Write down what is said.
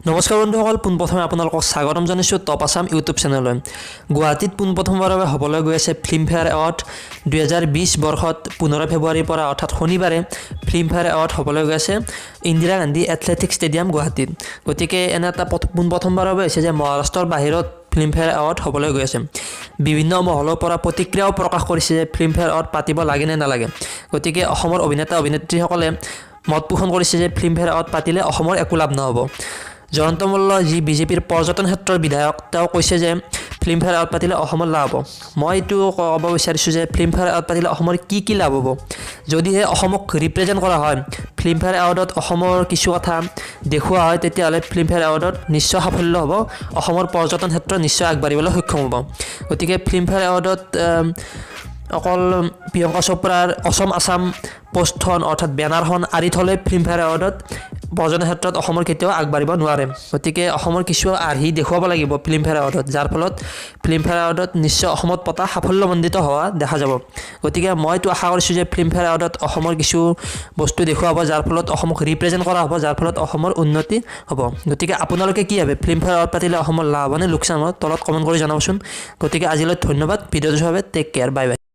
নমস্কাৰ বন্ধুসকল, পোনপ্ৰথমে আপোনালোকক স্বাগতম জনাইছোঁ টপ আছাম ইউটিউব চেনেললৈ। গুৱাহাটীত পোনপ্ৰথমবাৰৰ বাবে হ'বলৈ গৈ আছে ফিল্মফেয়াৰ এৱাৰ্ড 2020 বৰ্ষত 15 ফেব্ৰুৱাৰীৰ পৰা অৰ্থাৎ শনিবাৰে ফিল্মফেয়াৰ এৱাৰ্ড হ'বলৈ গৈ আছে ইন্দিৰা গান্ধী এথলেটিক ষ্টেডিয়াম গুৱাহাটীত। গতিকে এনে এটা পোনপ্ৰথমবাৰৰ বাবে হৈছে যে মহাৰাষ্ট্ৰৰ বাহিৰত ফিল্মফেয়াৰ এৱাৰ্ড হ'বলৈ গৈ আছে। বিভিন্ন মহলৰ পৰা প্ৰতিক্ৰিয়াও প্ৰকাশ কৰিছে যে ফিল্মফেয়াৰ এৱাৰ্ড পাতিব লাগে নে নালাগে। গতিকে অসমৰ অভিনেতা অভিনেত্ৰীসকলে মত পোষণ কৰিছে যে ফিল্মফেয়াৰ এৱাৰ্ড পাতিলে অসমৰ একো লাভ নহ'ব। জয়ন্ত মল্ল যি বিজেপিৰ পৰ্যটন ক্ষেত্ৰৰ বিধায়ক, তেওঁ কৈছে যে ফিল্মফেয়াৰ এৱাৰ্ড পাতিলে অসমৰ লাভ হ'ব। মই এইটো ক'ব বিচাৰিছোঁ যে ফিল্মফেয়াৰ এৱাৰ্ড পাতিলে অসমৰ কি লাভ হ'ব। যদিহে অসমক ৰিপ্ৰেজেণ্ট কৰা হয়, ফিল্মফেয়াৰ এৱাৰ্ডত অসমৰ কিছু কথা দেখুওৱা হয়, তেতিয়াহ'লে ফিল্মফেয়াৰ এৱাৰ্ডত নিশ্চয় সাফল্য হ'ব, অসমৰ পৰ্যটন ক্ষেত্ৰ নিশ্চয় আগবাঢ়িবলৈ সক্ষম হ'ব। গতিকে ফিল্মফেয়াৰ এৱাৰ্ডত অকল প্ৰিয়ংকা চোপ্ৰাৰ অসম আছাম পোষ্টখন অৰ্থাৎ বেনাৰখন আঁৰি থ'লে ফিল্মফেয়াৰ এৱাৰ্ডত পৰ্যটন ক্ষেত্ৰত অসমৰ কেতিয়াও আগবাঢ়িব নোৱাৰে। গতিকে অসমৰ কিছু আৰ্হি দেখুৱাব লাগিব ফিল্মফেয়াৰ এৱাৰ্ডত, যাৰ ফলত ফিল্মফেয়াৰ এৱাৰ্ডত নিশ্চয় অসমত পতা সাফল্যমণ্ডিত হোৱা দেখা যাব। গতিকে মইতো আশা কৰিছোঁ যে ফিল্মফেয়াৰ এৱাৰ্ডত অসমৰ কিছু বস্তু দেখুওৱা হ'ব, যাৰ ফলত অসমক ৰিপ্ৰেজেণ্ট কৰা হ'ব, যাৰ ফলত অসমৰ উন্নতি হ'ব। গতিকে আপোনালোকে কি ভাবে, ফিল্মফেয়াৰ এৱাৰ্ড পাতিলে অসমৰ লাভ হ'ব নে লোকচান হ'ব? তলত কমেণ্ট কৰি জনাবচোন। গতিকে আজিলৈ ধন্যবাদ। ভিডিঅ'টো চাবৰ বাবে টেক কেয়াৰ, বাই বাই।